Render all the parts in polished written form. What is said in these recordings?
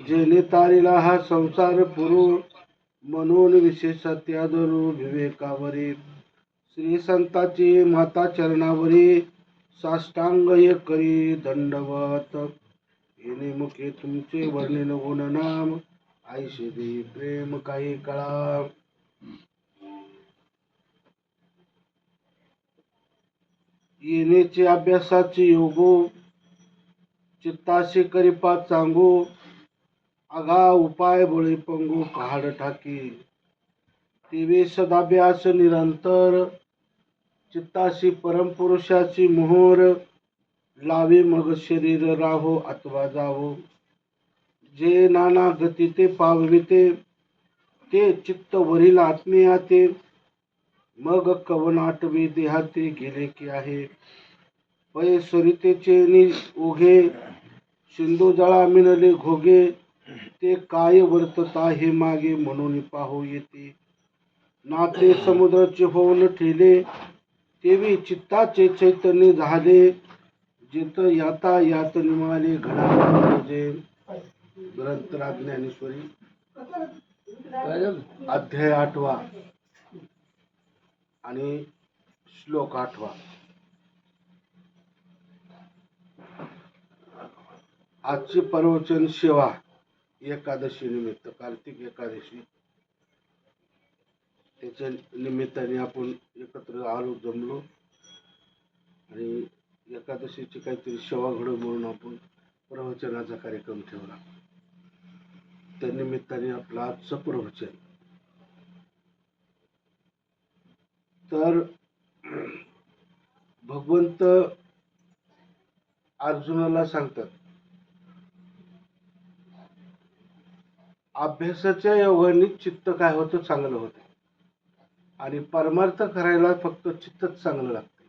जेणे तारिला हा संसार पुरू, म्हणून विशेषत्यादरू विवेकावरी. श्री संताची माता चरणावरी, साष्टांग करी दंडवत. येणे मुखे तुमचे वर्णन गुण नाम, आईशी दे प्रेम काही कळा. येणेचे अभ्यासाचे योगो, चित्ताशी करिपा चांगू. आगा उपाय बळी पंगू पहाड ठाकी, तेवे सदाभ्यास निरंतर. चित्ताशी परमपुरुषाची मोहर, लावे मग शरीर राहो अथवा जावो. जे नाना गती ते पावविते, ते चित्त वरील आत्मीयाते. मग कवन आठवे देहाते गेले की आहे. पै सरितेचे ओघे, सिंधू जळा मिनले घोगे. ते काय वर्तता हे मागे, म्हणून पाहू येते. नाते समुद्राचे होऊन ठेले, तेवी चित्ताचे चैतन्य झाले. जित याता यात निमाले घडा जे. ग्रंथ ज्ञानेश्वरी अध्याय 8 आणि श्लोक 8. आजचे प्रवचन सेवा एकादशी निमित्त, कार्तिक एकादशी, त्याच्या निमित्ताने आपण एकत्र आलो, जमलो आणि एकादशीची काहीतरी सेवा घडो म्हणून आपण प्रवचनाचा कार्यक्रम ठेवला. त्या निमित्ताने आपलं आजचं प्रवचन. तर भगवंत अर्जुनाला सांगतात, अभ्यासाच्या योगाने चित्त काय होतं, चांगलं होतं. आणि परमार्थ करायला फक्त चित्तच चांगलं लागतं.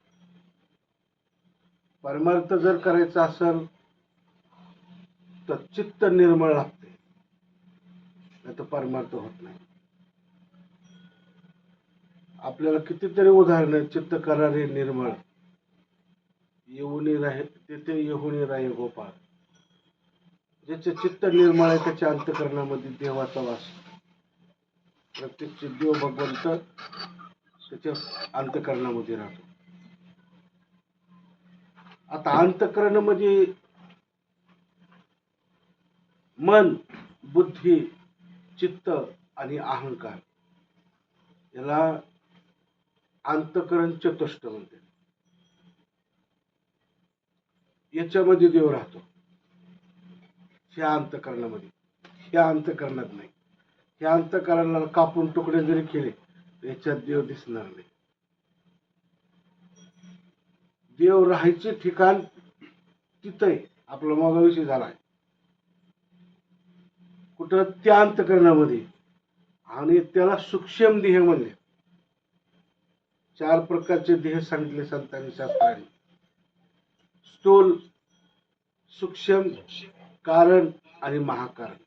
परमार्थ जर करायचा असेल तर चित्त निर्मळ लागते, नाही तर परमार्थ होत नाही. आपल्याला कितीतरी उदाहरण, चित्त करारे निर्मळ, येऊनी राहे तिथे येऊनी राहे गोपाळ. ज्याचे चित्त निर्मळ आहे त्याच्या अंतःकरणामध्ये देवाचा वास. प्रत्यक्ष देव भगवंत त्याच्या अंतःकरणामध्ये राहतो. आता अंतःकरणामध्ये मन, बुद्धी, चित्त आणि अहंकार याला अंतःकरण चतुष्ट म्हणते. याच्यामध्ये देव राहतो, ह्या अंतःकरणामध्ये. ह्या अंतःकरणात नाही. ह्या अंतःकरणाला कापून तुकडे जरी केले याच्यात देव दिसणार नाही. देव राहायचे ठिकाण तिथं आपला मगाविषयी झालाय, कुठं त्या अंतःकरणामध्ये. आणि त्याला सूक्ष्म देह म्हणले. 4 प्रकारचे देह सांगितले संतांनी, शास्त्राने. स्थूल, सूक्ष्म, कारण आणि महाकारण.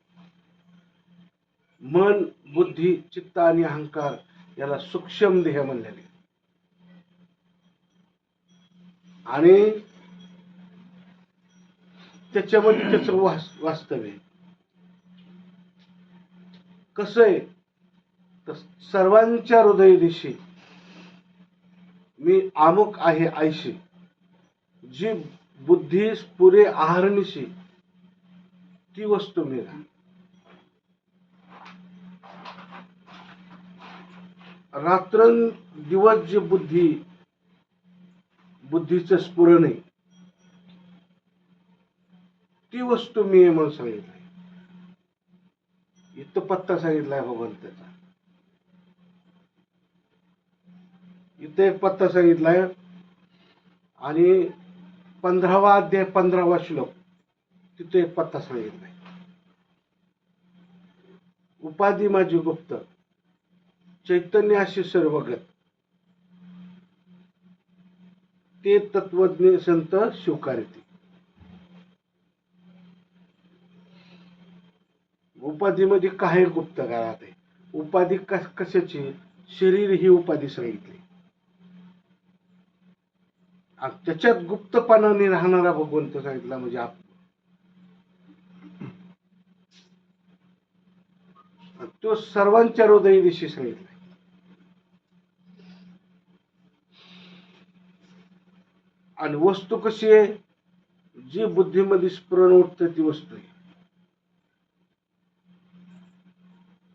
मन, बुद्धी, चित्त आणि अहंकार याला सूक्ष्म देह म्हणलेले. आणि त्याच्यामध्ये त्याचं वास्तव्य कसं आहे तर सर्वांच्या हृदय दिशी मी आमुक आहे आयशी, जी बुद्धी पुरे आहारनिशी ती वस्तू मी राह. रात्रं दिवस जी बुद्धीचं स्फुरण आहे ती वस्तू मी आहे म्हणून सांगितलंय. इथं पत्ता सांगितलाय भगवंताचा. इथे एक पत्ता सांगितलाय आणि 15वा अध्याय 15वा श्लोक तिथे एक पत्ता सांगितलाय. उपाधी माझी गुप्त, चैतन्य अशी सर्वगत, ते तत्वज्ञ संत स्वीकारते. उपाधीमध्ये काही गुप्त घरात आहे. उपाधी कशाची? शरीर ही उपाधी सांगितली. त्याच्यात गुप्तपणाने राहणारा भगवंत सांगितला. म्हणजे तो सर्वांच्या हृदय दिशी सांगितलाय. आणि वस्तू कशी आहे, जी बुद्धीमध्ये स्फुरण उठते ती वस्तू आहे.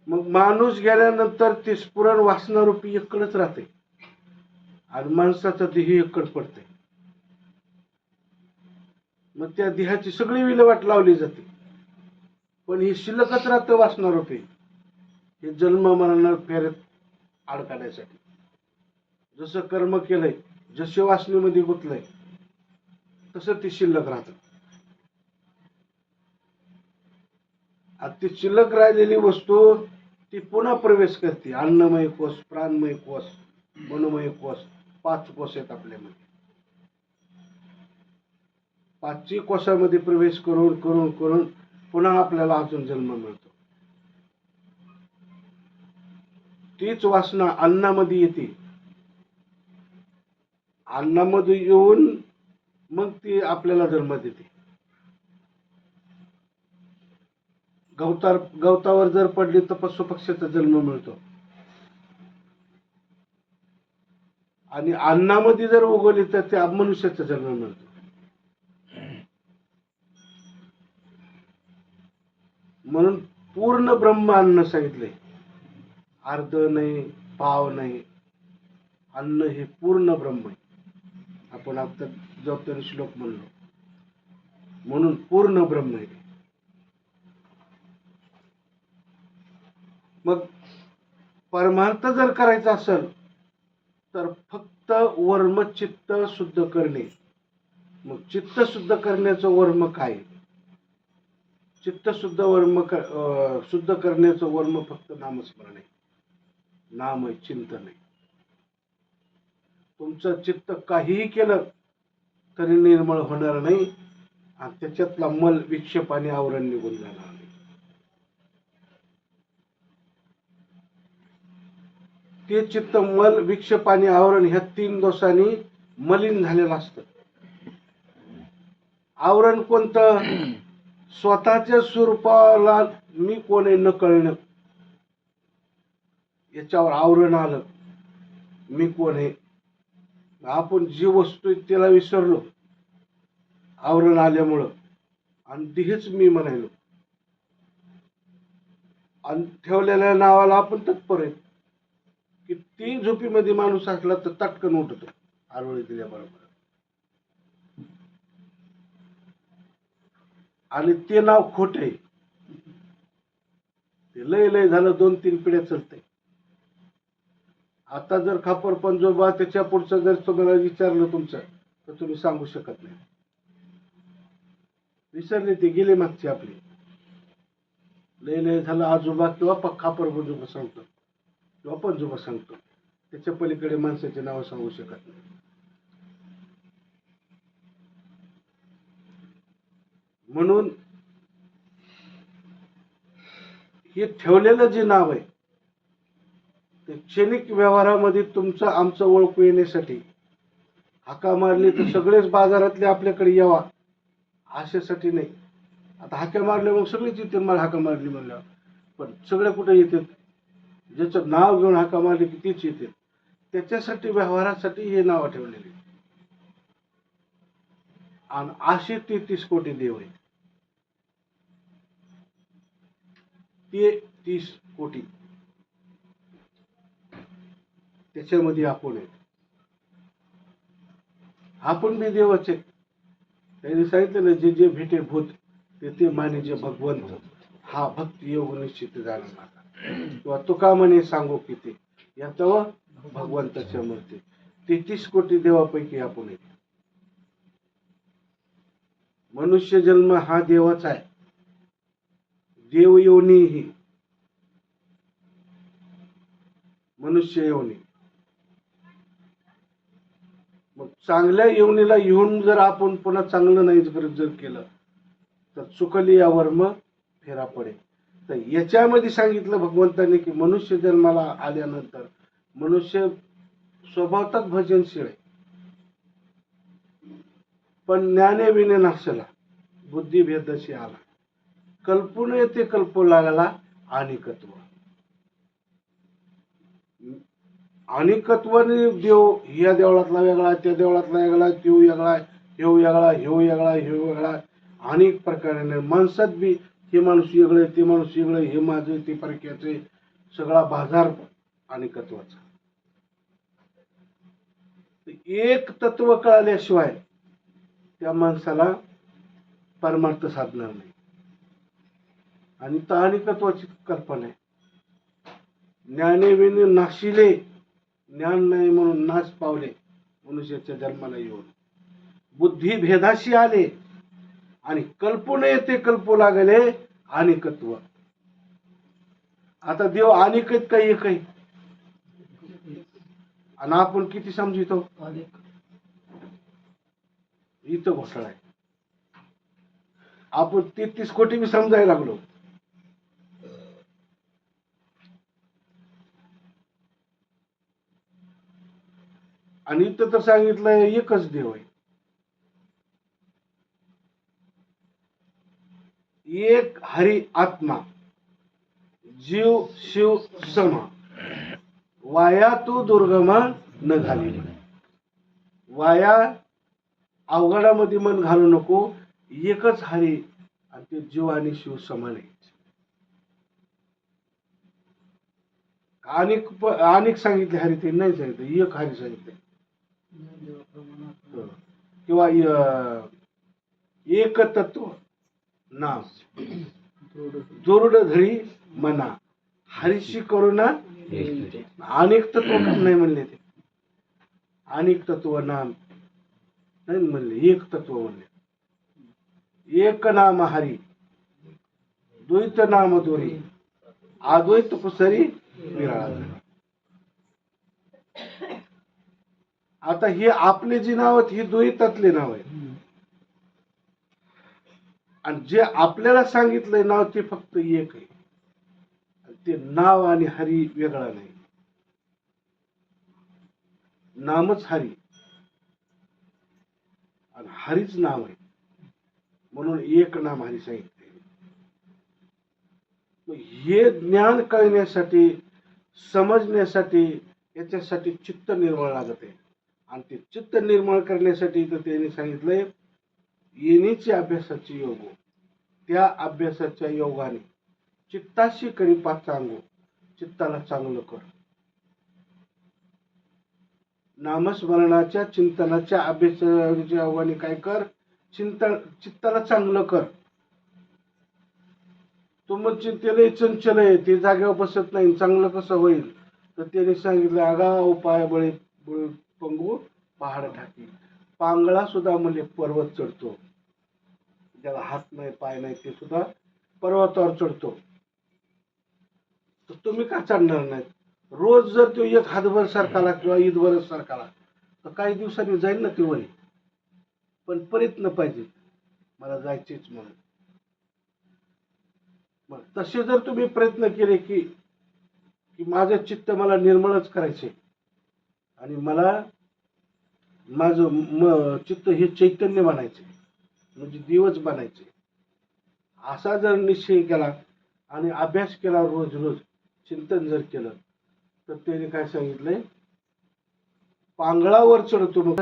मग माणूस गेल्यानंतर ते स्फुरण वासनारूपी एककडेच राहते आणि माणसाचा देह एककड पडते. मग त्या देहाची सगळी विल्हेवाट लावली जाते, पण ही शिल्लकच राहतं वासनारूपी. हे जन्म मरण फेऱ्यात अडकण्यासाठी. जसं कर्म केलंय, जसे वासनेमध्ये गुंतलंय, तसं ती शिल्लक राहतं. आणि ती शिल्लक राहिलेली वस्तू ती पुन्हा प्रवेश करते. अन्नमय कोश, प्राणमय कोश, मनोमय कोश, 5 कोश आहेत आपल्यामध्ये. 5ही कोशामध्ये प्रवेश करून करून करून पुन्हा आपल्याला अजून जन्म मिळतो. तीच वासना अन्नामध्ये येते. अन्नामध्ये येऊन मग ती आपल्याला जन्म देते. गवतावर जर पडली तर पशु पक्ष्याचा जन्म मिळतो. आणि अन्नामध्ये जर उगवली तर त्या मनुष्याचा जन्म मिळतो. म्हणून पूर्ण ब्रह्म अन्न सांगितले. अर्ध नाही, पाव नाही. अन्न हे पूर्ण ब्रह्म आहे. आपण आता जवळ श्लोक म्हणलो, म्हणून पूर्ण ब्रह्म आहे. मग परमार्थ जर करायचा असेल तर फक्त वर्म चित्त शुद्ध करणे. मग चित्त शुद्ध करण्याचं वर्म काय? चित्त शुद्ध वर्म शुद्ध करण्याचं वर्म फक्त नामस्मरण आहे. नाम आहे, चिंतन आहे. तुमचं चित्त काहीही केलं तरी निर्मळ होणार नाही आणि त्याच्यातला मल, विक्षेप आणि आवरण निघून जाणार नाही. ते चित्त मल, विक्षेप आणि आवरण ह्या 3 दोषांनी मलिन झालेलं असतं. आवरण कोणतं? स्वतःच्या स्वरूपाला मी कोण आहे न कळणं, याच्यावर आवरण आलं. मी कोण आहे, आपण जी वस्तू आहे त्याला विसरलो आवरण आल्यामुळं, आणि देहच मी म्हणायलो, आणि ठेवलेल्या नावाला आपण तत्पर आहे. किती झोपीमध्ये माणूस असला तर तटकन उठतो आरोळी दिल्याबरोबर, आणि ते नाव खोट आहे. ते लय लय झालं 2-3 पिढ्या चलतंय. आता जर खापर पंजोबा त्याच्या पुढचं जर तुम्हाला विचारलं तुमचं, तर तुम्ही सांगू शकत नाही. विसरले, ते गेले मागचे आपले. लय लय झालं आजोबा किंवा खापर पंजोबा सांगतो किंवा पंजोबा सांगतो, त्याच्या पलीकडे माणसाचे नाव सांगू शकत नाही. म्हणून हे ठेवलेलं जे नाव आहे ते क्षणिक व्यवहारामध्ये तुमचं आमचं ओळखू येण्यासाठी, हाका मारली तर सगळेच बाजारातले आपल्याकडे यावा अशासाठी नाही. आता हाका मारले मग सगळेच येते, मला हाका मारली म्हणल्यावर. पण सगळे कुठे येतात? ज्याचं नाव घेऊन हाका मारली की तीच येते. त्याच्यासाठी, व्यवहारासाठी हे नाव ठेवलेले. आणि असे 33 कोटी देव आहेत. ते 30 कोटी त्याच्यामध्ये आपण आहे. आपण बी देवाचे. त्यांनी सांगितलं ना, जे जे भेटे भूत ते ते माने जे भगवंत, हा भक्ती योग निश्चित जाणार माझा. किंवा तुका म्हणे सांगू किती, याचं भगवंताच्या मूर्ती. 33 कोटी देवापैकी आपण आहे. मनुष्य जन्म हा देवाचा आहे. देव योनी ही मनुष्य योनी. मग चांगल्या योनीला येऊन जर आपण पुन्हा चांगलं नाही जर केलं तर चुकली या वर्म फेरा पडे. तर याच्यामध्ये सांगितलं भगवंतांनी की मनुष्य जन्माला आल्यानंतर मनुष्य स्वभावतच भजनशील आहे, पण ज्ञाने विने नाशला, बुद्धी भेदशी आला, कल्पून येते कल्पू लागला अनिकत्व. अनेकत्वाने देव या देवळातला वेगळा, त्या देवळातला वेगळा, तो वेगळा, ह्यो वेगळा, ह्यो वेगळा, ह्यो वेगळा, अनेक प्रकाराने माणसात बी हे माणूस वेगळे, ते माणूस वेगळे, हे माझे ते परक्याचे, सगळा बाजार अनेकत्वाचा. एक तत्व कळाल्याशिवाय त्या माणसाला परमार्थ साधणार नाही. आणि अनेकत्वाची कल्पना आहे. ज्ञानेविने नाशिले, ज्ञान नाही म्हणून नाश पावले मनुष्याच्या जन्माला येऊन. बुद्धी भेदाशी आले आणि कल्पू नये ते कल्पू लागले अनेकत्व. आता देव अनेक आहेत काही एक आहे, आणि आपण किती समजितो इथं घोटाळा आहे. आपण 33 कोटी बी समजायला लागलो. आणि इथं तर सांगितलंय एकच देव आहे. एक हरी आत्मा, जीव शिव सम, वाया तू दुर्गमा न घाली. वाया अवघडामध्ये मन घालू नको. एकच हरी आणि ते जीव आणि शिव समान आहे. अनेक सांगितले हरी, ते नाही सांगितलं, एक हरी सांगितले. किंवा एक तत्व नाम दुर्ड धरी मना, हरीशी करुणा. अनेक तत्व नाही म्हणले ते, अनेक तत्व नाम नाही म्हणले, एक तत्व म्हणले. एक नाम हरी, द्वैत नाम दोरी, अद्वैत पुसरी विराळा. आता हे आपले जी नाव आहेत ही द्वैतातले नाव आहेत, आणि जे आपल्याला सांगितलंय नाव ते फक्त एक आहे. ते नाव आणि हरी वेगळा नाही. नामच हरी आणि हरीच नाव आहे, म्हणून एक नाम हरी सांगितले. हे ज्ञान कळण्यासाठी, समजण्यासाठी, याच्यासाठी चित्त निर्मळ लागत आहे. आणि ते चित्त निर्मळ करण्यासाठी तर त्यांनी सांगितलंय येणीची अभ्यासाची योग, त्या अभ्यासाच्या योगाने चित्ताशी करी पाच चांगो, चित्ताला चांगलं कर. नामस्मरणाच्या चिंतनाच्या अभ्यासाच्या योगाने काय कर, चित्ताला चांगलं कर. तुम चिंतेले चंचल आहे, ते जागेवर बसत नाही, चांगलं कसं होईल? तर त्याने सांगितलं आगाऊ पाय बळे पंगू पहाड ठाकी. पांगळा सुद्धा म्हणजे पर्वत चढतो, ज्याला हात नाही पाय नाही ते सुद्धा पर्वतावर चढतो. तर तुम्ही का चढणार नाहीत? रोज जर तो एक हातभर सरकाला किंवा ईदभर सरकाला तर काही दिवसांनी जाईल ना ती वरी. पण प्रयत्न पाहिजे, मला जायचेच म्हणून. मग तसे जर तुम्ही प्रयत्न केले की माझं चित्त मला निर्मळच करायचे आणि मला माझं चित्त हे चैतन्य बनायचे, म्हणजे दिवस बनायचे, असा जर निश्चय केला आणि अभ्यास केला, रोज रोज चिंतन जर केलं, तर त्याने काय सांगितलंय, पांगळावर चढतो मग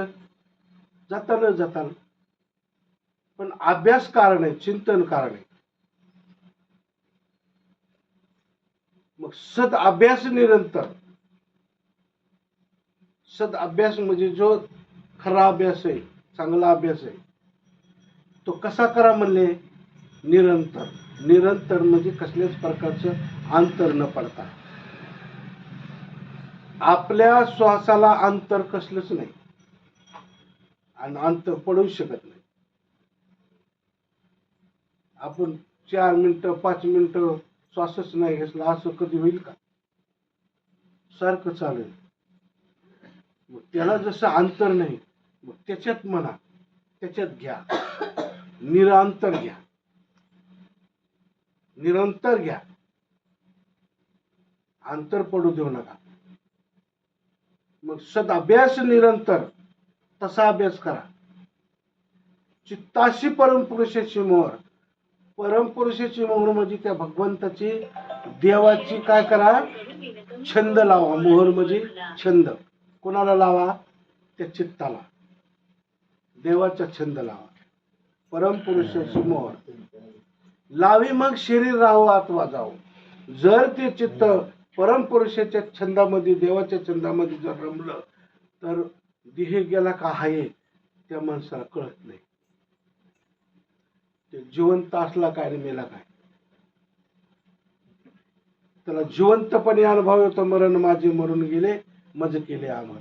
जाताना, पण अभ्यास कारण आहे, चिंतन कारण आहे. मग सद अभ्यास निरंतर. सद अभ्यास म्हणजे जो खरा अभ्यास आहे, चांगला अभ्यास आहे, तो कसा करा म्हणले, निरंतर. निरंतर म्हणजे कसल्याच प्रकारचं अंतर न पडता. आपल्या श्वासाला अंतर कसलंच नाही आणि अंतर पडू शकत नाही. आपण 4 मिनिटं 5 मिनिटं श्वासच नाही घेतला असं कधी होईल का? सारखं चालेल. मग त्याला जसं अंतर नाही, मग त्याच्यात म्हणा, त्याच्यात घ्या, निरंतर घ्या, निरंतर घ्या, अंतर पडू देऊ नका. मग सदाभ्यास निरंतर तसा अभ्यास करा. चित्ताशी परमपुरुषाची मोहर. परमपुरुषाची मोहर म्हणजे त्या भगवंताची देवाची काय करा, छंद लावा. मोहर म्हणजे छंद. कोणाला लावा? त्या चित्ताला. देवाचा छंद लावा. परमपुरुषाची मोहर लावी, मग शरीर राहो अथवा जाओ. जर ते चित्त परमपुरुषाच्या छंदामध्ये, देवाच्या छंदामध्ये जर रमलं, तर देह गेला का आहे त्या माणसाला कळत नाही. ते जिवंत असला काय आणि मेला काय, त्याला जिवंतपणे अनुभव येतो. मरण माझे मरून गेले, मज केले अमर.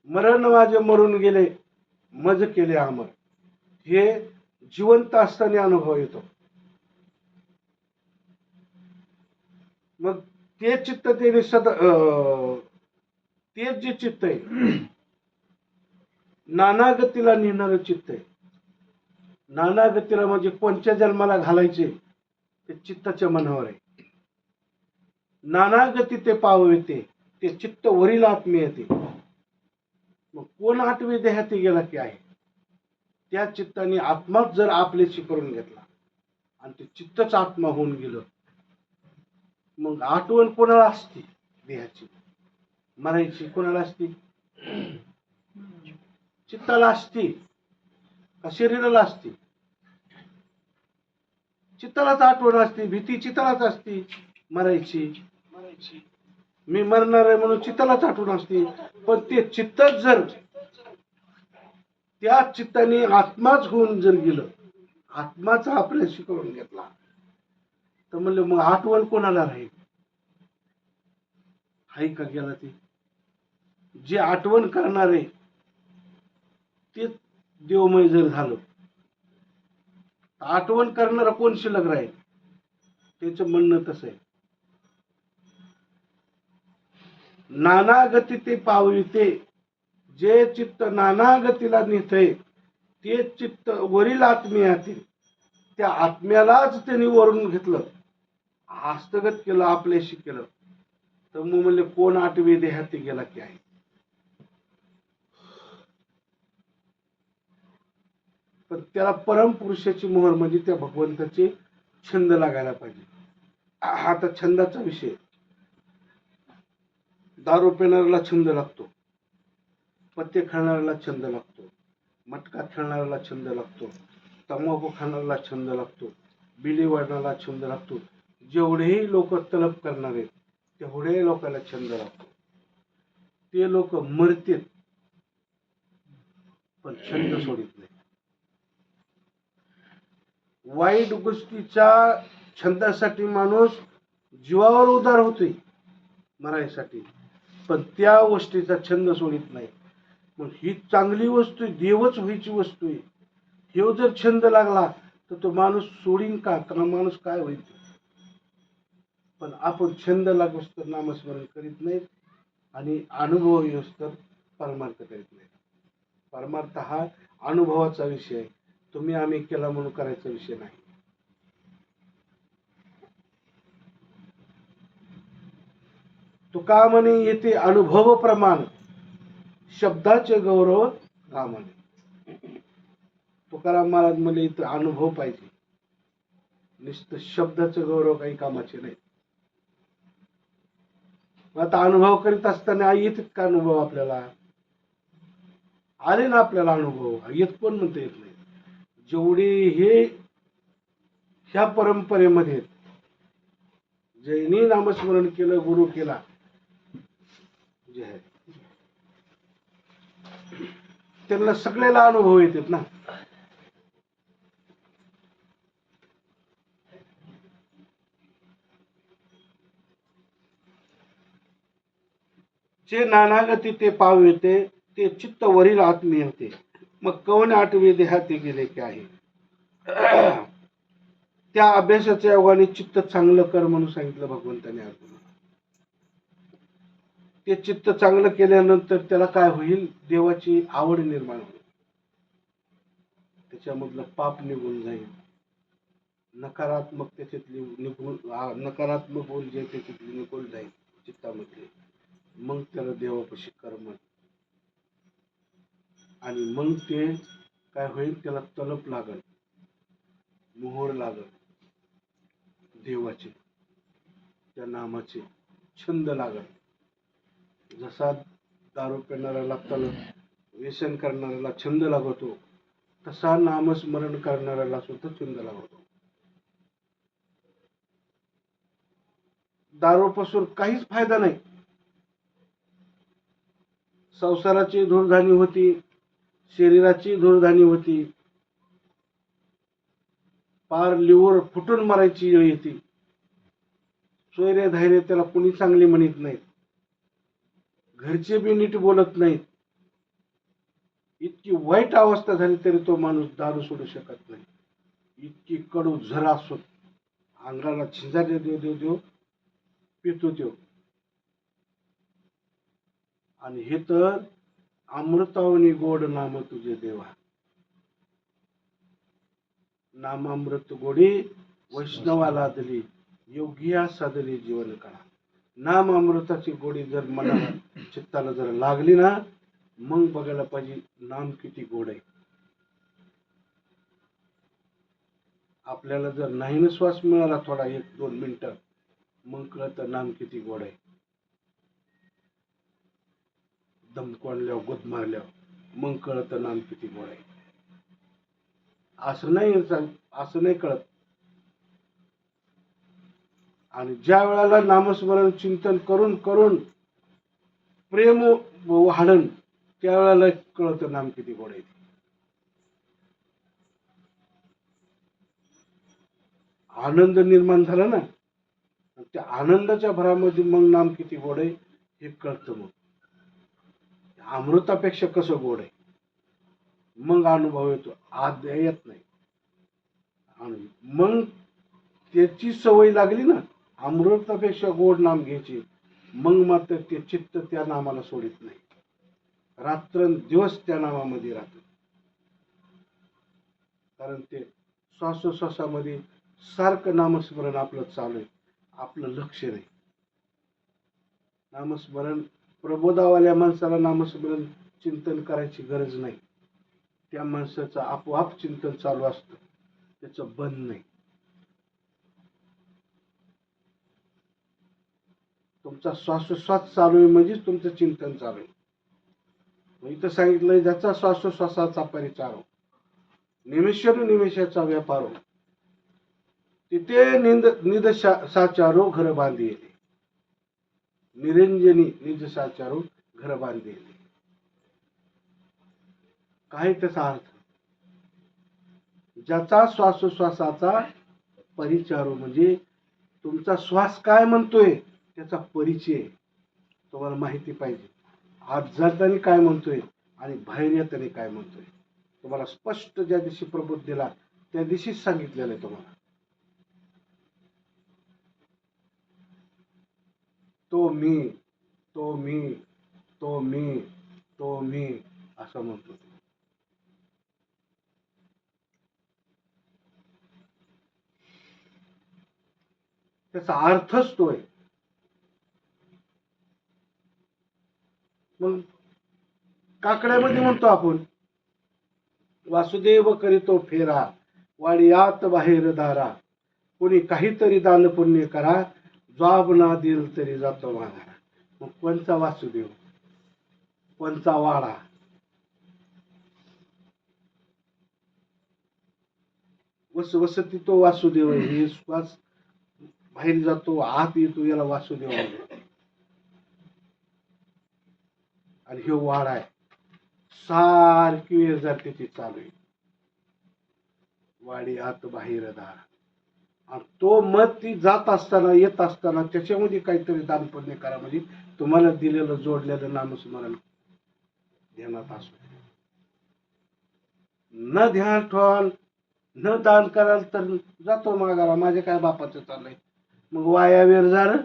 मरण माझे मरून गेले, मज केले अमर. हे जिवंत असताना अनुभव येतो. मग ते चित्त ते जे चित्त आहे, नाना गतीला नेणारं चित्त आहे. नाना गतीला म्हणजे कोणत्या जन्माला घालायचे ते चित्ताच्या मनावर आहे. नाना गती ते पावविते, ते चित्त वरील आत्मे येते. मग कोण आठवे देहाती गेला की आहे, त्या चित्ताने आत्माच जर आपलेशी करून घेतला आणि ते चित्तच आत्मा होऊन गेलं, मग आठवण कोणाला असते? देहाची. मरायची कोणाला असते? चित्ताला असते का शरीराला असते? चित्तालाच आठवण असते. भीती चित्तालाच असते मरायची. मी मरणार आहे म्हणून चित्तालाच आठवण असते. पण ते चित्तच जर त्या चित्ताने आत्माच होऊन जर गेलं, आत्माचा आपल्याशी करून घेतला, तर म्हणलं मग आठवण कोणाला राहील? हाय का गेला? ते जे आठवण करणारे ते देवमय जर झालं, आठवण करणारा कोण शिल्लक राहील? त्याचं म्हणणं तसं आहे. नाना गती ते पाविते, जे चित्त नाना गतीला नेतय ते चित्त वरील आत्म्यातील, त्या आत्म्यालाच त्यांनी वरून घेतलं, हस्तगत केलं, आपल्याशी केलं. तर मग म्हणले कोण आठवे देहाती गेला की आहे. पण त्याला परमपुरुषाची मोहर म्हणजे त्या भगवंताचे छंद लागायला पाहिजे. आता छंदाचा विषय, दारू पिणाऱ्याला छंद लागतो, पत्ते खाणाऱ्याला छंद लागतो, मटका खेळणाऱ्याला छंद लागतो, तंबाखू खाणाऱ्याला छंद लागतो, बिली वाढणाऱ्याला छंद लागतो. जेवढेही लोक तलप करणारे तेवढे लोकांना छंद लागतो. ते लोक मरतील पण छंद सोडित नाही. वाईट गोष्टीच्या छंदासाठी माणूस जीवावर उदार होतोय मरायसाठी, पण त्या गोष्टीचा छंद सोडित नाही. मग ही चांगली वस्तू आहे, देवच व्हायची वस्तू आहे. हे जर छंद लागला तर तो माणूस सोडीन का? माणूस काय होईल? पण आपण छंद लागूस तर नामस्मरण करीत नाहीत आणि अनुभव येऊस तर परमार्थ करीत नाही. परमार्थ हा अनुभवाचा विषय आहे. तुम्ही आम्ही केला म्हणून करायचा विषय नाही. तुका म्हणे येथे अनुभव प्रमाण, शब्दाचे गौरव का म्हणे. तुकाराम महाराज म्हणे इथं अनुभव पाहिजे, नुसतं शब्दाचं गौरव काही कामाचे नाही. आता अनुभव करीत असताना येतात का अनुभव? आपल्याला आले ना, आपल्याला अनुभव येत पण म्हणता येत नाही. जेवढे हे ह्या परंपरेमध्ये ज्यांनी नामस्मरण केलं, गुरु केला, जे आहे त्यांना सगळ्याला अनुभव येतात ना. जे नानागती ते पाविते, ते चित्त वरील आत्मीय होते. मग कवने आठवे देहाती गेले की आहे. त्या अभ्यासाच्या योगाने चित्त चांगलं कर म्हणून सांगितलं भगवंताने अर्जुनाला. ते चित्त चांगलं केल्यानंतर त्याला काय होईल? देवाची आवड निर्माण होईल. त्याच्यामधलं पाप निघून जाईल, नकारात्मक त्याच्यातली निघून, नकारात्मक बोल जे त्याच्यातली निघून जाईल चित्तामधले. मग त्याला देवापाशी कर्म, आणि मग ते काय होईल? त्याला तलप लागल. मोहर लागल देवाचे, त्या नामाचे छंद लागल। जसा दारू पिणाऱ्याला व्यसन करणाऱ्याला छंद लागतो, तसा नामस्मरण करणाऱ्याला सुद्धा छंद लागतो। दारूपासून काहीच फायदा नाही। संसाराची धूळधाणी होती, शरीराची धूळधाणी होती, पार लिव्हर फुटून मरायची वेळ येते। सोयरे धैर्य त्याला कुणी चांगली म्हणत नाहीत, घरचे बी नीट बोलत नाहीत। इतकी वाईट अवस्था झाली तरी तो माणूस दारू सोडू शकत नाही। इतकी कडू झर असून अंगाला झिंजारे देव देव देव पितो देव। आणि हे तर अमृतावनी गोड नाम तुझे देवा। नामामृत गोडी वैष्णवाला दिली, योगिया साधली जीवन काळा। नाम अमृताची गोडी जर मनाला चित्ताला जर लागली ना, मग बघायला पाहिजे नाम किती गोड आहे। आपल्याला जर नाही ना श्वास मिळाला थोडा 1-2 मिनिटं, मग कळतं नाम किती गोड आहे। दम कोंडल्यावर गुद मारल्यावर मग कळतं नाम किती गोड आहे। असं नाही कळत। आणि ज्या वेळेला नामस्मरण चिंतन करून करून प्रेम वाढन, त्यावेळेला कळतं नाम किती गोड आहे। आनंद निर्माण झाला ना, त्या आनंदाच्या भरामध्ये मग नाम किती गोड आहे हे कळतं। मग अमृतापेक्षा कसं गोड आहे, मग अनुभव येतो, आज येत नाही। आणि मग त्याची सवय लागली ना अमृतापेक्षा गोड नाम घ्यायची, मग मात्र ते चित्त त्या नामाला सोडित नाही, रात्रंदिवस त्या नामामध्ये राहत। कारण ते श्वासोश्वासामध्ये सारखं नामस्मरण आपलं चालू आहे, आपलं लक्ष नाही। नामस्मरण प्रबोधावाल्या माणसाला नामस्मरण चिंतन करायची गरज नाही, त्या माणसाचं आपोआप चिंतन चालू असतं, त्याचं बंद नाही। तुमचा श्वासोश्वास चालू आहे म्हणजे तुमचं चिंतन चालू आहे। इथं सांगितलंय ज्याचा श्वासोश्वासाचा परिचारो, निमेषानु निमेषाचा व्यापारो, तिथे निज साचारो घर बांधिले, निरंजनी निज साचारो घर बांधिले। काय त्याचा अर्थ? ज्याचा श्वासोश्वासाचा परिचारो म्हणजे तुमचा श्वास काय म्हणतोय त्याचा परिचय तुम्हाला माहिती पाहिजे। आत जाताना काय म्हणतोय आणि बाहेर येताना काय म्हणतोय, तुम्हाला स्पष्ट ज्या दिवशी प्रबोध दिला त्या दिवशीच सांगितलेलं आहे तुम्हाला। तो मी, तो मी, तो मी, तो मी असं म्हणतो। त्याचा अर्थच तो आहे। मग काकड्यामध्ये म्हणतो आपण, वासुदेव करीतो फेरा, वाडी आत बाहेर दारा, कोणी काहीतरी दान पुण्य करा, जॉब ना देईल तरी जातो माघारा। मग कोणचा वासुदेव, कोणचा वाडा? वसती तो वासुदेव आहे। हे श्वास बाहेर जातो आत येतो याला वासुदेव आहे। आणि हे वाडा आहे, सारखी वेळ जाते ती चालू आहे, वाडी आत बाहेर दार। आणि तो मत ती जात असताना येत असताना त्याच्यामध्ये काहीतरी दान पुण्य करा, म्हणजे तुम्हाला दिलेलं जोडलेलं नामस्मरण ध्यानात असू। न ध्यान ठेवाल, न दान कराल तर जातो माघारा, माझे काय बापाचं चाललंय। मग वाया वेरजार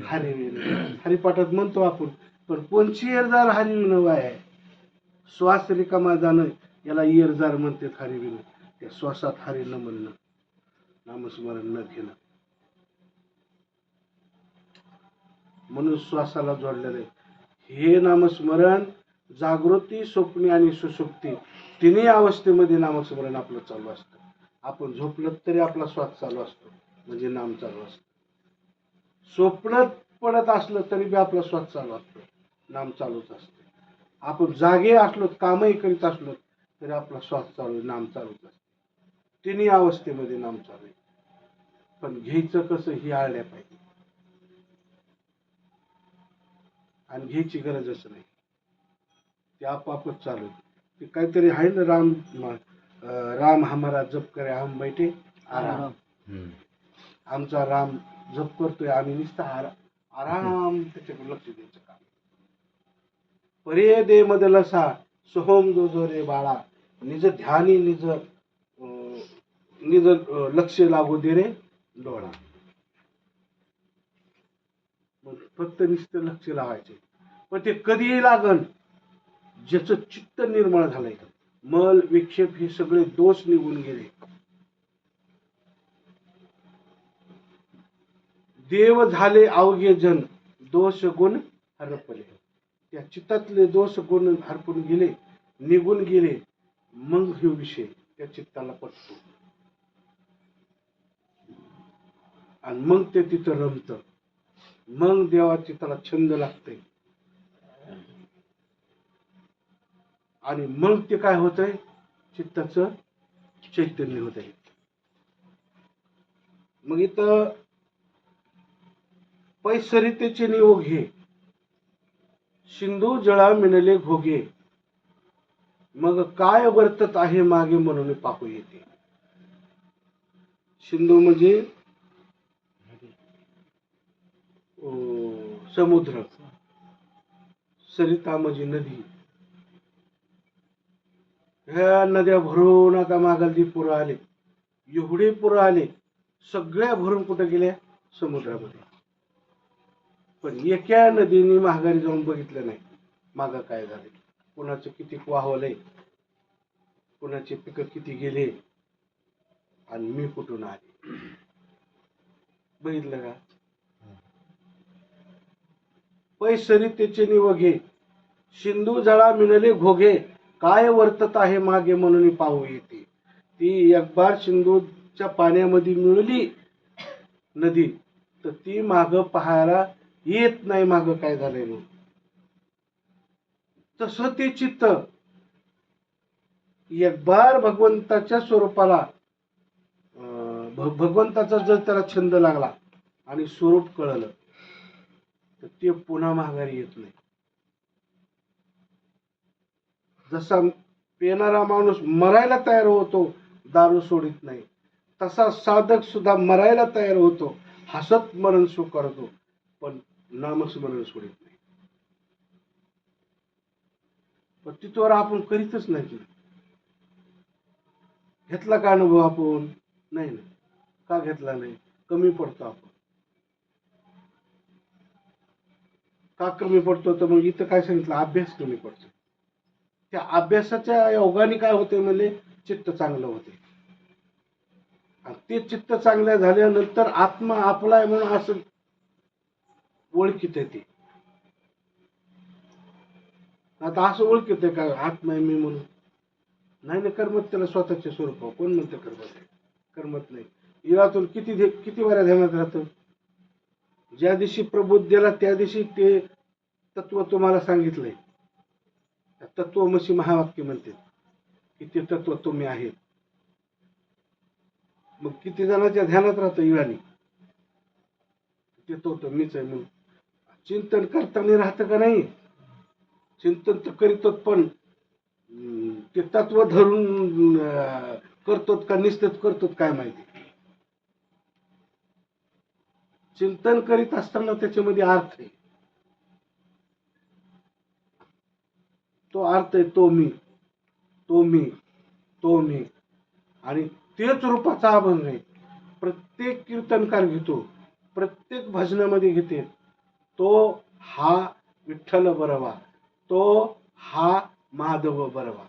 हरिविन, हरिपाठात म्हणतो आपण, पण कोणची येरजार हरिविन वाया आहे। श्वास रिकामा जाणं याला येरजार म्हणते हरिविन। त्या श्वासात हरी न म्हणणं, नामस्मरण न घेणं, म्हणून श्वासाला जोडलेलं आहे। हे नामस्मरण जागृती, स्वप्नी आणि सुषुप्ती तिन्ही अवस्थेमध्ये नामस्मरण आपलं चालू असतं। आपण झोपलं तरी आपला श्वास चालू असतो, म्हणजे नाम चालू असतं. स्वप्नात पडत असलं तरी बी आपला श्वास चालू असतो, नाम चालूच असते. आपण जागे असलो, कामही करीत असलो तरी आपला श्वास चालू, नाम चालूच असते. तिन्ही अवस्थेमध्ये नाम चालू आहे. पण घ्यायचं कसं ही आळल्या पाहिजे, आणि घ्यायची गरजच नाही, ते आपापच चालू आहे. ते काहीतरी आहे ना, राम हमारा जप करे हम बैठे आराम. आमचा राम जप करतोय, आम्ही नुसता आराम त्याच्याकडे लक्ष द्यायचं काम. परे दे मदलसा सोहम जो जो रे बाळा, निज ध्यानी निज निज लक्ष लागू दे रे डोळा. मग फक्त नुसतं लक्ष लावायचे, पण ते कधीही लागन ज्याचं चित्त निर्मळ झालंय, मल विक्षेप हे सगळे दोष निघून गेले. देव झाले अवघे जन, दोष गुण हरपले. त्या चित्तातले दोष गुण हरपून गेले, निघून गेले. मग हे विषय त्या चित्ताला पटतो, आणि मग ते तिथं रमतं. मग देवाची त्याला छंद लागते, आणि मग ते काय होतंय, चित्ताचं चैतन्य होतंय. मग इथं पैसरितेचे नियोग हे सिंधू जळा मिळले घोगे, मग काय वर्तत आहे मागे म्हणून पाहू येते. सिंधू म्हणजे समुद्र, सरिता म्हणजे नदी. ह्या नद्या भरून आता मागलती पुरं आले, एवढे पुरं आले, सगळ्या भरून कुठे गेल्या, समुद्रामध्ये. पण एका नदीने माघारी जाऊन बघितलं नाही माग काय झाले, कुणाचं किती वाहवलंय, कुणाचे पिकं किती गेले, आणि मी कुठून आले. बघितलं का. पैसरितेचे निवघे सिंधू जळा मिळले घोगे, काय वर्तत आहे मागे म्हणून पाहू येते. ती एक बार सिंधूच्या पाण्यामध्ये मिळली नदी, तर ती माग पाहायला येत नाही, माग काय झालंय म्हणून. तसं ते चित्त एक बार भगवंताच्या स्वरूपाला, भगवंताचा जर त्याला छंद लागला आणि स्वरूप कळलं, तर ते पुन्हा माघारी येत नाही. जसा पेनारा माणूस मरायला तयार होतो, दारू सोडित नाही, तसा साधक सुद्धा मरायला तयार होतो, हसत मरण स्वीकारतो, पण नामस्मरण सोडित नाही. पण तिथवर आपण करीतच नाही. घेतला का अनुभव आपण, नाही ना, का घेतला नाही, कमी पडतो आपण. का कमी पडतो, तर मग इथं काय सांगितलं, अभ्यास कमी पडतो. त्या अभ्यासाच्या योगाने काय होते म्हणजे चित्त चांगलं होते, आणि ते चित्त चांगल्या झाल्यानंतर आत्मा आपला आहे म्हणून असं ओळखीत येते. आता असं ओळखीत आहे का आत्मा आहे मी म्हणून, नाही ना करमत त्याला स्वतःचे स्वरूप. कोण म्हणतं करमत आहे, करमत नाही. इरातून किती वाऱ्या ध्यानात राहतं. ज्या दिवशी प्रबोध दिला त्या दिवशी ते तत्व तुम्हाला सांगितलंय. तत्वमसी महावाक्य म्हणते की ते तत्व तुम्ही आहे. मग किती जणांच्या ध्यानात राहतं इराणी, ते तो मीच आहे म्हणून. चिंतन करताना राहतं का नाही, चिंतन तर करीतो, पण ते तत्व धरून करतो का निश्चित करतो काय माहिती. चिंतन करीत असताना त्याच्यामध्ये अर्थ आहे, तो अर्थ आहे तो मी, तो मी, तो मी, आणि तेच रूपाचा अभंग आहे. प्रत्येक कीर्तनकार घेतो, प्रत्येक भजनामध्ये घेते, तो हा विठ्ठल बरवा, तो हा माधव बरवा.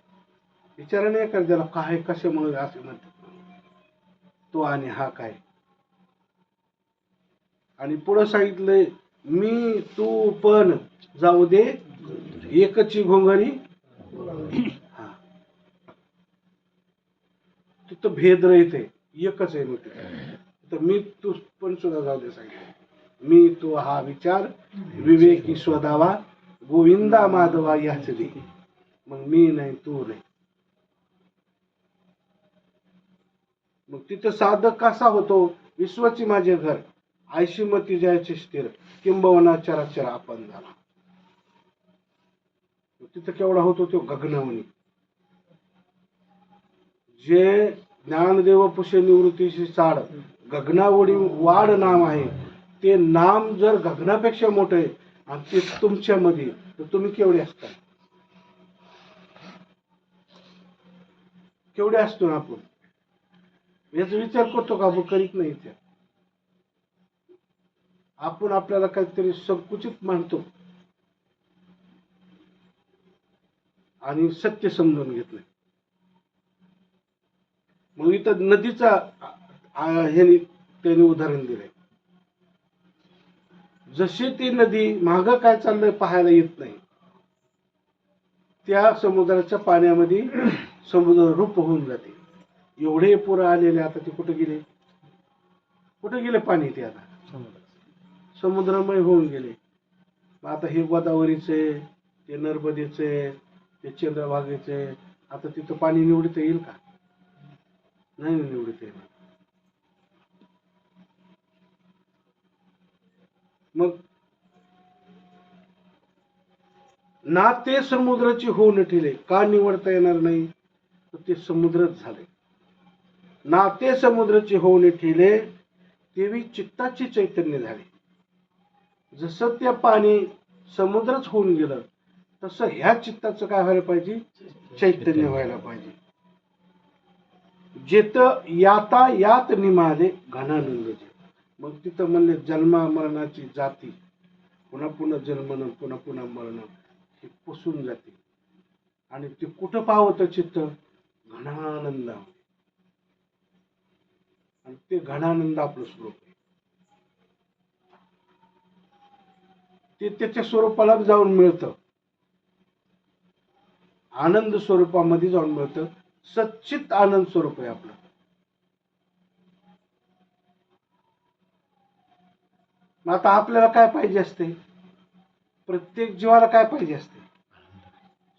विचार नाही कर त्याला काय कशामुळे असे म्हणतात, तो आणि हा काय. आणि पुढे सांगितलंय, मी तू पण जाऊ दे एकची घोंगरी. हा, फक्त भेद रहित आहे, एकच आहे. मग तर मी तू पण सुद्धा जाऊ दे सांगितलं. मी तो हा विचार विवेकी शोधावा, गोविंदा माधवा याच दे. मग मी नाही तू नाही. मग तिथं साधक कसा होतो? विश्वाची माझे घर, आयशी मती जायचे स्थिर, किंबवना चराचर आपण झाला. तिथं केवढा होतो तो गगनवणी. जे ज्ञानदेव पुषे निवृत्तीशी चाड, गगनावडी वाढ नाम आहे. ते नाम जर गगनापेक्षा मोठं आहे आणि ते तुमच्यामध्ये, तर तुम्ही केवढे असता? केवढे असतो ना आपण? याचा विचार करतो का? आपण करीत नाही. त्या आपण आपल्याला काहीतरी संकुचित मानतो आणि सत्य समजून घेत नाही. मग इथं नदीचा हे त्यांनी उदाहरण दिलंय. जशी ती नदी माग काय चाललंय पाहायला येत नाही, त्या समुद्राच्या पाण्यामध्ये समुद्र रूप होऊन जाते. एवढे पूर आलेले, आता ते कुठे गेले? कुठे गेले पाणी? ते आता समुद्रमय होऊन गेले. आता हे गोदावरीचे, ते नर्मदेचे, ते चंद्रभागेचे, आता तिथं पाणी निवडता येईल का? नाही निवडता येईल. मग ना ते समुद्राची होऊन ठेले का निवडता येणार नाही? तर ते समुद्रच झाले. ना ते समुद्राची होऊन ठेले तेवी चित्ताची चैतन्य झाले. जसं ते पाणी समुद्रच होऊन गेलं, तसं ह्या चित्ताचं काय व्हायला पाहिजे? चैतन्य व्हायला पाहिजे. जेत याता यात निमाले घनानंद जे. मग तिथं म्हणले जन्मा मरणाची जाती, पुन्हा पुन्हा जन्मन पुन्हा पुन्हा मरण हे पुसून जाते. आणि ते कुठं पावतं चित्त? घनानंद. आणि ते घनानंद आपलं स्वरूप आहे. ते त्याच्या स्वरूपाला जाऊन मिळतं, आनंद स्वरूपामध्ये जाऊन मिळतं. सच्चित आनंद स्वरूप आहे आपलं. आता आपल्याला काय पाहिजे असते? प्रत्येक जीवाला काय पाहिजे असते?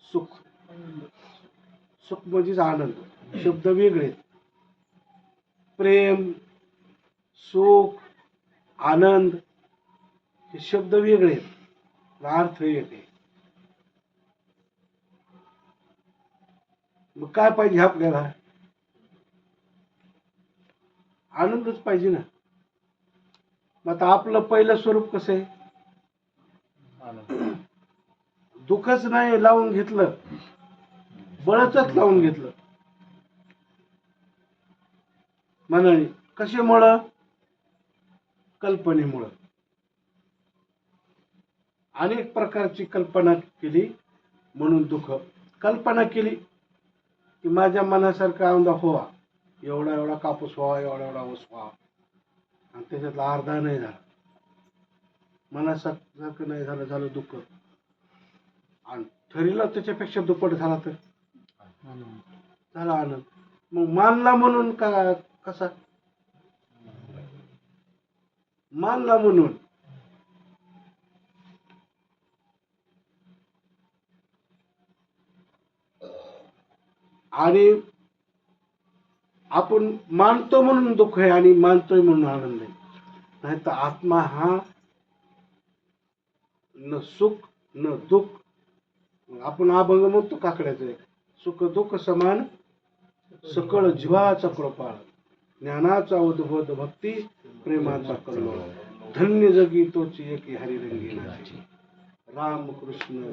सुख. सुख म्हणजेच आनंद. शब्द वेगळे. प्रेम, सुख, आनंद हे शब्द वेगळे, अर्थ एक आहे. मग काय पाहिजे आपल्याला? आनंदच पाहिजे ना. मग आता आपलं पहिलं स्वरूप कसं आहे? दुःखच नाही लावून घेतलं, बळच लावून घेतलं मनाने. कशामुळं? कल्पनेमुळं. अनेक प्रकारची कल्पना केली म्हणून दुःख. कल्पना केली की माझ्या मनासारखा आमदा व्हावा, एवढा एवढा कापूस व्हावा, एवढा एवढा ऊस व्हावा, आणि त्याच्यातला अर्धा नाही झाला. मनासारखं नाही झालं, झालं दुःख. आणि ठरीला त्याच्यापेक्षा दुप्पट झाला तर झाला आनंद. मग मानला म्हणून का? कसा मानला म्हणून? आणि आपण मानतो म्हणून दुःख आहे आणि मानतोय म्हणून आनंद आहे. नाही तर आत्मा हा न सुख न दुःख. आपण अभंग म्हणतो काकड्याचे, सुख दुःख समान सकळ जीवाचा कृपाळ, ज्ञानाचा उद्बोध भक्ती प्रेमाचा कल्लोळ, धन्य जगी तोची एकी हरिरंगी नाची. रामकृष्ण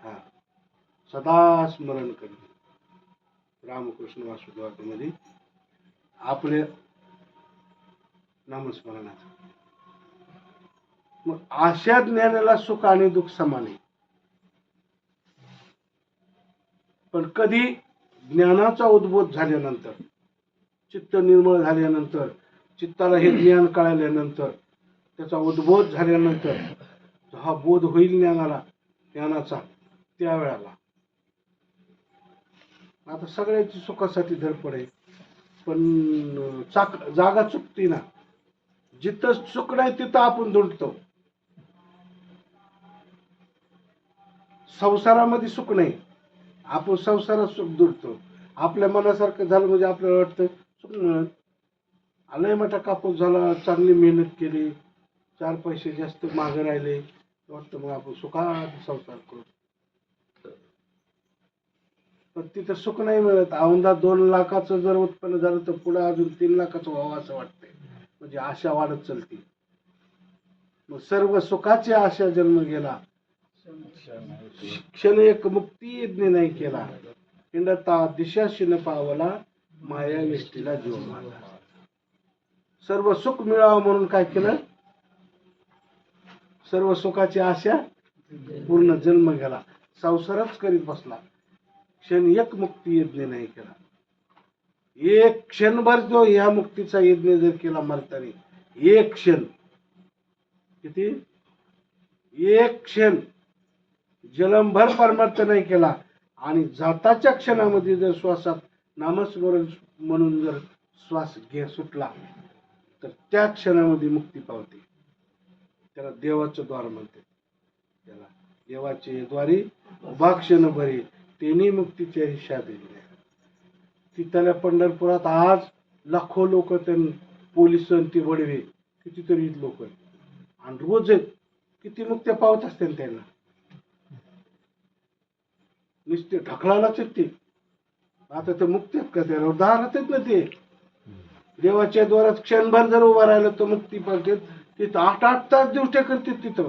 हा सदा स्मरण करी. रामकृष्ण वासुदेवामध्ये आपल्या नामस्मरणाचं. मग अशा ज्ञानाला सुख आणि दुःख समान आहे. पण कधी? ज्ञानाचा उद्बोध झाल्यानंतर, चित्त निर्मळ झाल्यानंतर, चित्ताला हे ज्ञान कळाल्यानंतर, त्याचा उद्बोध झाल्यानंतर, हा बोध होईल ज्ञानाचा त्यावेळेला आता सगळ्याची सुखासाठी धडपड आहे, पण जागा चुकती ना. जिथं सुख नाही तिथं आपण धुंडतो. संसारामध्ये सुख नाही, आपण संसारात सुख धुंडतो. आपल्या मनासारखं झालं म्हणजे आपल्याला वाटतं सुख मिळत. लय मोठा कापूस झाला, चांगली मेहनत केली, 4 पैसे जास्त मागे राहिले, वाटतं मग आपण सुखात संसार करू. पण तिथं सुख नाही मिळत. औंधा 2 लाखाचं जर उत्पन्न झालं तर पुढे अजून 3 लाखाचं व्हावं असं वाटतंय. म्हणजे आशा वाढत चलती. मग सर्व सुखाची आशा जन्म गेला, क्षण एक मुक्ती यज्ञ नाही केला, हिंडता दिशाशी न पावला, माया वेष्टीला जीव माझा. सर्व सुख मिळावं म्हणून काय केलं, सर्व सुखाची आशा पूर्ण जन्म गेला, संसारच करीत बसला, क्षण एक मुक्ती यज्ञ नाही केला. एक क्षणभर जो या मुक्तीचा यज्ञ जर केला मरतानी, एक क्षण, किती, एक क्षण जलमभर परमार्थ नाही केला, आणि जाताच्या क्षणामध्ये जर श्वासात नामस्मरण म्हणून जर श्वास सुटला तर त्या क्षणामध्ये मुक्ती पावते. त्याला देवाचं द्वार म्हणते. त्याला देवाचे द्वारी उभा क्षण भरे, तेनी मुक्तीच्या हिशा दिली. तिथल्या पंढरपुरात आज लाखो लोक, पोलिस ती वडवे कितीतरी लोक, आणि रोज किती मुक्त्या पावत असते त्यांना. नुसते ढकलालाच ते. आता ते मुक्ती का त्याला दारातच ना ते. देवाच्या द्वारात क्षणभर जर उभा राहिलं तर मुक्ती पावते. तिथं 8-8 तास ड्युट्या करते तिथं.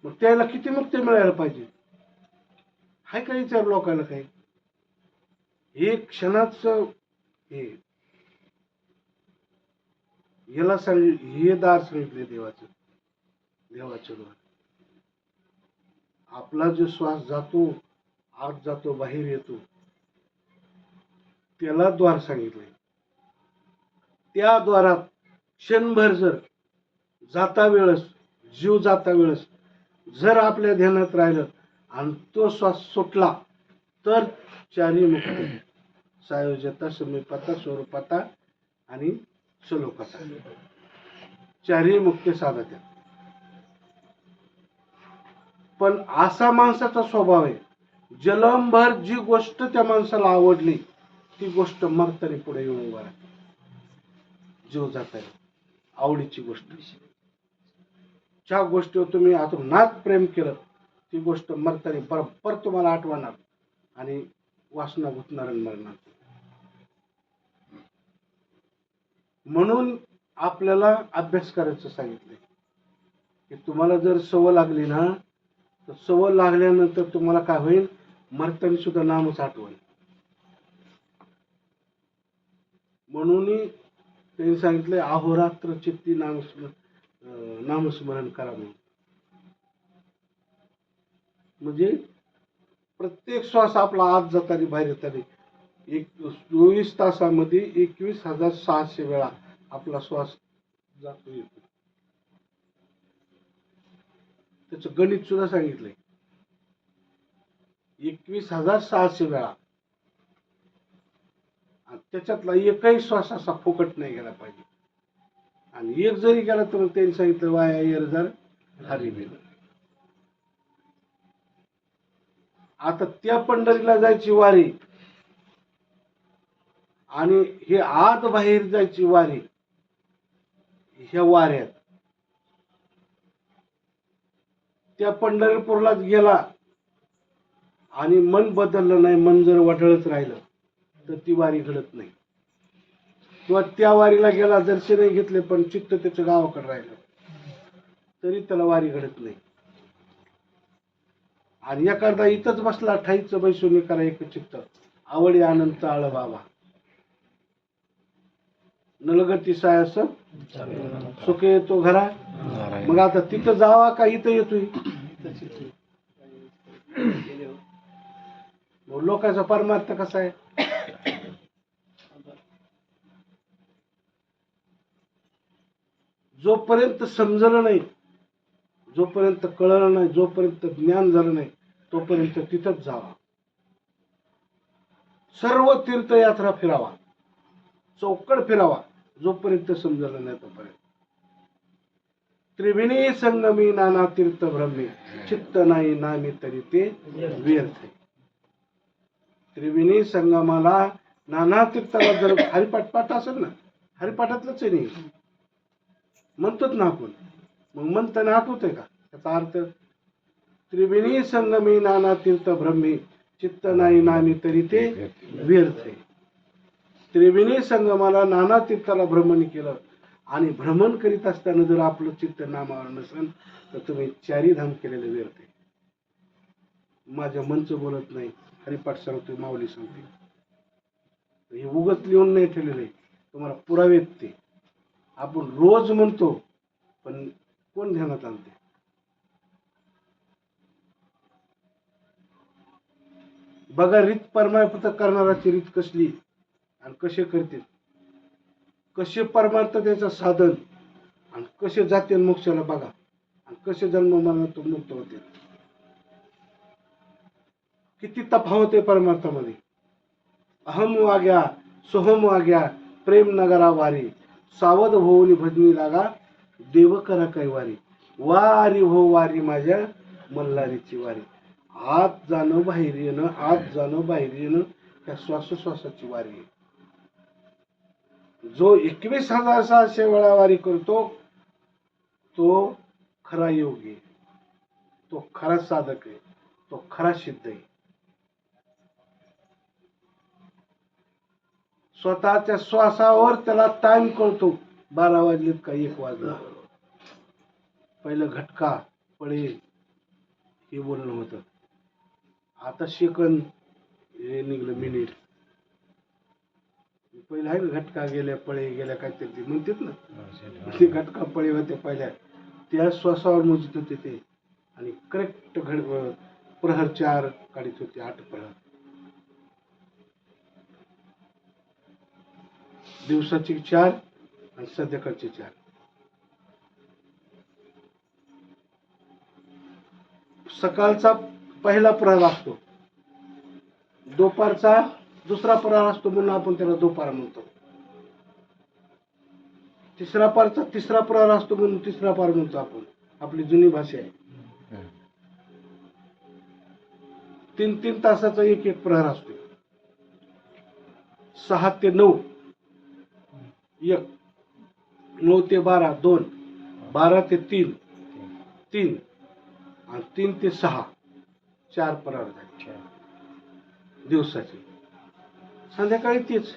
मग त्याला किती मुक्ती मिळायला पाहिजे. हाय का विचार लोकांना काही. एक क्षणाच याला हे दार सांगितले देवाचं. देवाच्या द्वार आपला जो श्वास जातो, आत जातो, बाहेर येतो, त्याला द्वार सांगितलंय. त्या द्वारात क्षणभर जर जाता वेळस, जीव जाता वेळस जर आपल्या ध्यानात राहिलं आणि तो श्वास सुटला तर चारी मुक्ती, सायोजता, समीपता, स्वरूपता आणि सलोकता, चारी मुक्ती साधत्या. पण असा माणसाचा स्वभाव आहे, जलमभर जी गोष्ट त्या माणसाला आवडली ती गोष्ट मरतानी पुढे येऊन उभा राहते. जीव जाता आवडीची गोष्ट, ज्या गोष्टीवर तुम्ही आतून प्रेम केलं ती गोष्ट मरतानी बरोबर तुम्हाला आठवणार आणि वासना गुंतणार आणि मरणार. म्हणून आपल्याला अभ्यास करायचं सांगितलंय की तुम्हाला जर सवय लागली ना, तर सवय लागल्यानंतर तुम्हाला काय होईल, मरतानी सुद्धा नामच आठवेल. म्हणून त्यांनी सांगितलंय अहोरात्र चित्ती नामस्मरण करा म्हणून. म्हणजे प्रत्येक श्वास आपला आत जातानी बाहेर येतानी 24 तासामध्ये 21,600 वेळा आपला श्वास जातो येतो. त्याचं गणित सुद्धा सांगितलंय, 21,600 वेळा. त्याच्यातला एकही श्वास असा फुकट नाही गेला पाहिजे. आणि एक जरी गेला तर त्यांनी सांगितलं वाया येरजार हरी बेल. आता त्या पंढरीला जायची वारी आणि हे आत बाहेर जायची वारी, ह्या वाऱ्यात त्या पंढरपूरला गेला आणि मन बदललं नाही, मन जर वटळत राहिलं तर ती वारी घडत नाही. किंवा त्या वारीला गेला, दर्शनही घेतले पण चित्त त्याचं गावाकडे राहिलं तरी त्याला वारी घडत नाही. आणि एखादा इथंच बसला ठाईच बैसोनी करा एक चित्त, आवडी आनंद आळ बाबा, नलगती सायस सुख येतो घरा. मग आता तिथं जावा का इथं येतोय. लोकांचा परमार्थ कसा आहे, जोपर्यंत समजलं नाही, जोपर्यंत कळलं नाही, जोपर्यंत ज्ञान झालं नाही तोपर्यंत तिथंच जावा. सर्व तीर्थयात्रा फिरावा, चौकड फिरावा, जोपर्यंत समजलं नाही तोपर्यंत. त्रिवेणी संगमी नाना तीर्थ भ्रमे, चित्त नाही नामी तरी ते व्यर्थ. त्रिवेणी संगमाला नाना तीर्थाला जर हरिपाठ पाठ असेल ना, हरिपाठातलंच आहे नाही म्हणतोच ना आपण, मग म्हणताना आठवतंय का त्याचा अर्थ? त्रिवेणी संगमी नाना तीर्थ भ्रमे, चित्त नाही नामी तरी ते व्यर्थ. त्रिवेणी संगमाला नाना तीर्थाला भ्रमण केलं आणि भ्रमण करीत असताना जर आपलं चित्त नामावर नसेल तर तुम्ही चारी धाम केलेले व्यर्थ. माझ्या मनचं बोलत नाही, हरिपाठ सांगतोय, माऊली सांगते, हे उगत लिहून नाही ठेवलेलं आहे, तुम्हाला पुरावे ते. आपण रोज म्हणतो पण कोण ध्यानात आणते? बघा रीत परमार्थ करणाराची रीत कसली आणि कसे करते, कसे परमार्थ त्याचं साधन आणि कसे जाते मोक्षाला बघा, आणि कसे जन्म मरणातून मुक्त होते. किती तफावत आहे परमार्थामध्ये. अहम वाग्या सोहम वाग्या प्रेम नगरा वारी, सावध होऊन भजनी लागा देव करा कैवारी. वारी हो वारी माझ्या मल्हारीची वारी. आत जाणं बाहेर येणं, आत जाणं बाहेर येणं, त्या श्वासोश्वासाची वारी आहे. जो 21,600 वेळा वारी करतो तो खरा योगी, तो खरा साधक आहे, तो खरा सिद्ध आहे. स्वतःच्या श्वासावर त्याला टाइम कळतो, 12 वाजलेत का 1 वाजला. पहिलं घटका पळे हे बोलणं होतं, आता सेकंद हे निघलं, मिनिट. पहिलं आहे ना घटका गेल्या पळे गेल्या काहीतरी ते म्हणतात ना, ते घटका पळे होते पहिल्या, त्या श्वासावर मोजित होते ते. आणि करेक्ट प्रहर 4 काढीत होते, 8 प्रहर. दिवसाची 4 आणि संध्याकाळची 4. सकाळचा पहिला प्रहर असतो, दुपारचा दुसरा प्रहर असतो म्हणून आपण त्याला दुपार म्हणतो. तिसरा प्रहर असतो म्हणून तिसरा पार म्हणतो आपण, आपली जुनी भाषा आहे. 3-3 तासाचा एक प्रहर असतो. 6 ते 9 1, 9 ते 12 2, 12 ते 3 3, आणि 3 ते 6 4 प्रहर झाले दिवसाचे. संध्याकाळी तेच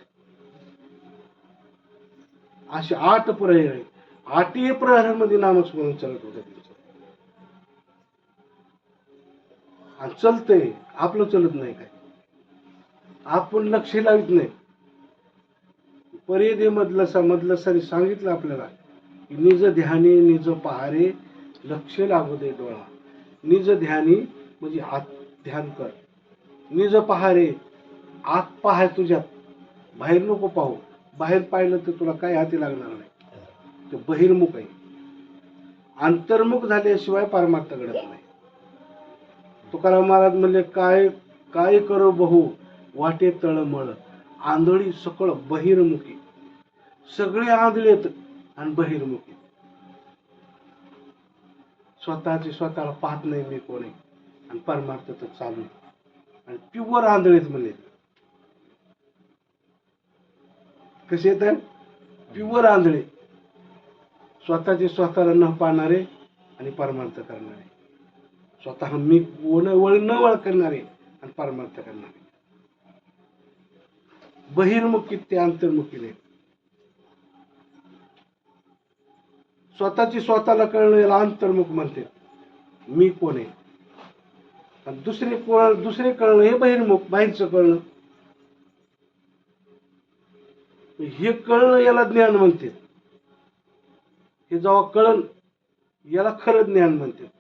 असे 8 प्रहर आहे. 8ही प्रहरामध्ये नामस्मरण चालत होतं आणि चलतंय, आपलं चलत नाही काय, आपण लक्ष लावित नाही. परिदे मधलसाने सांगितलं आपल्याला की निज ध्यानी निज पहारे, लक्ष लागू दे डोळा. निज ध्यानी म्हणजे आत ध्यान कर, निज पहारे आत पाहाय तुझ्यात, बाहेर नको पाहू. बाहेर पाहिलं तर तुला काय हाती लागणार नाही, ते बहिर्मुख आहे. अंतर्मुख झाल्याशिवाय परमार्थ घडत नाही. तुकाराम महाराज म्हणले, काय काय करो बहु वाटे तळमळ, आंधळी सकळ बहिर्मुखी. सगळे आंधळेत आणि बहिर्मुखी, स्वतःला पाहत नाही मी कोण आहे, आणि परमार्थ तर चालू आहे. आणि प्युअर आंधळेत म्हणले, कसे तर प्युअर आंधळे, स्वतःला न पाहणारे आणि परमार्थ करणारे, स्वतः मी न वळ करणारे आणि परमार्थ करणारे. बहिर्मुखी ते अंतर्मुखी नाही. स्वतःला कळणं याला अंतर्मुख म्हणते, मी कोण आहे. आणि दुसरे कळणं हे बहिर्मुख, बाहेरचं कळणं. हे कळणं याला ज्ञान म्हणते. हे जेव्हा कळण याला खरं ज्ञान म्हणते.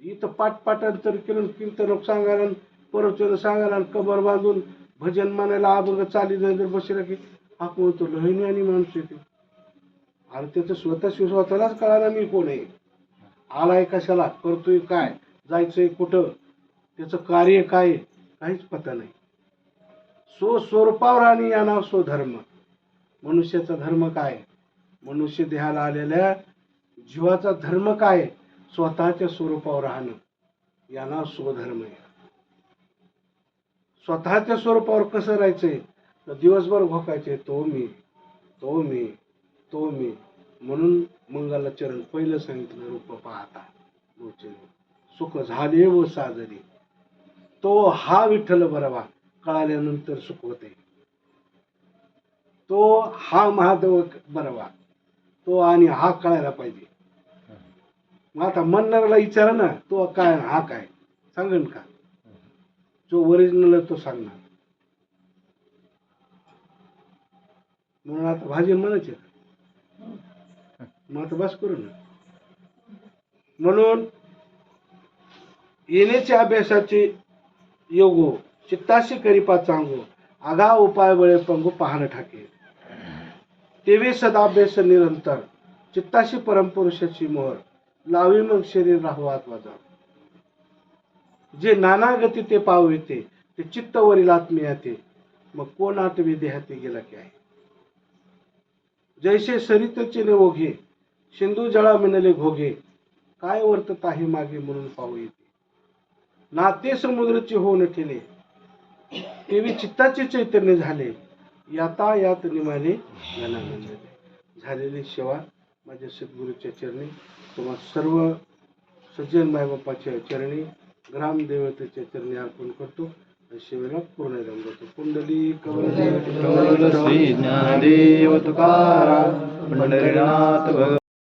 इथं पाठांतर केलं, कीर्तन सांगायला, परवचन सांगायला, कबर बांधून भजन म्हणायला, अभंग चाली जर बसला की आपण तो लहनी आणि माणूस येते. अरे त्याचं स्वतःलाच कळाला मी कोण आहे, आलाय कशाला, करतोय काय, जायचंय कुठं, त्याचं कार्य काय, काहीच पता नाही. स्वरूपावर आणि या नाव स्वधर्म. मनुष्याचा धर्म काय? मनुष्य देहाला आलेल्या जीवाचा धर्म काय? स्वतःच्या स्वरूपावर राहणं, या नाव स्वधर्म आहे. स्वतःच्या स्वरूपावर कसं राहायचंय? तर दिवसभर भोकायचे तो मी, तो मी, तो मी. म्हणून मंगलाचरण पहिलं सांगितलं, रूप पाहता सुख झाले व साजरे. तो हा विठ्ठल बरवा कळाल्यानंतर सुख होते. तो हा महादेव बरवा, तो आणि हा कळायला पाहिजे. मग आता म्हणणाऱ्याला विचारा ना, तो काय हा काय सांगेन का? जो ओरिजिनल तो सांगणार. म्हणून आता भाजी म्हणायचे, मग आता बस करू ना. म्हणून येण्याच्या अभ्यासाचे योगो चित्ताशी करीपा चांगो, आगा उपाय बळे पंगू पाहणं ठाके. तेवे सदाभ्यास निरंतर, चित्ताशी परमपुरुषाची मोहर, लावी मग शरीर राहू आत्माचा. जे नाना गती ते पाव येते, ते चित्तवरील आत्मीय ते, मग कोण आठवी देहाती गेला की आहे. जैसे सरितचे ने ओघे, सिंधू जळा मिनले घोघे, काय वर्तत आहे मागे म्हणून पाहू येते. नाते समुद्राचे होऊन ठेले, तेवी चित्ताचे चैतन्य झाले, याता यात निमाले घनानंद. झालेली सेवा माझ्या सद्गुरूच्या चरणी, तुम्हा सर्व सज्जन मायबापाच्या चरणी, ग्रामदेवतेच्या चरणी अर्पण करतो. शिवेला पूर्ण रंगवतो. कुंडली कमल श्री ज्ञानदेव तुकाराम पंढरीनाथ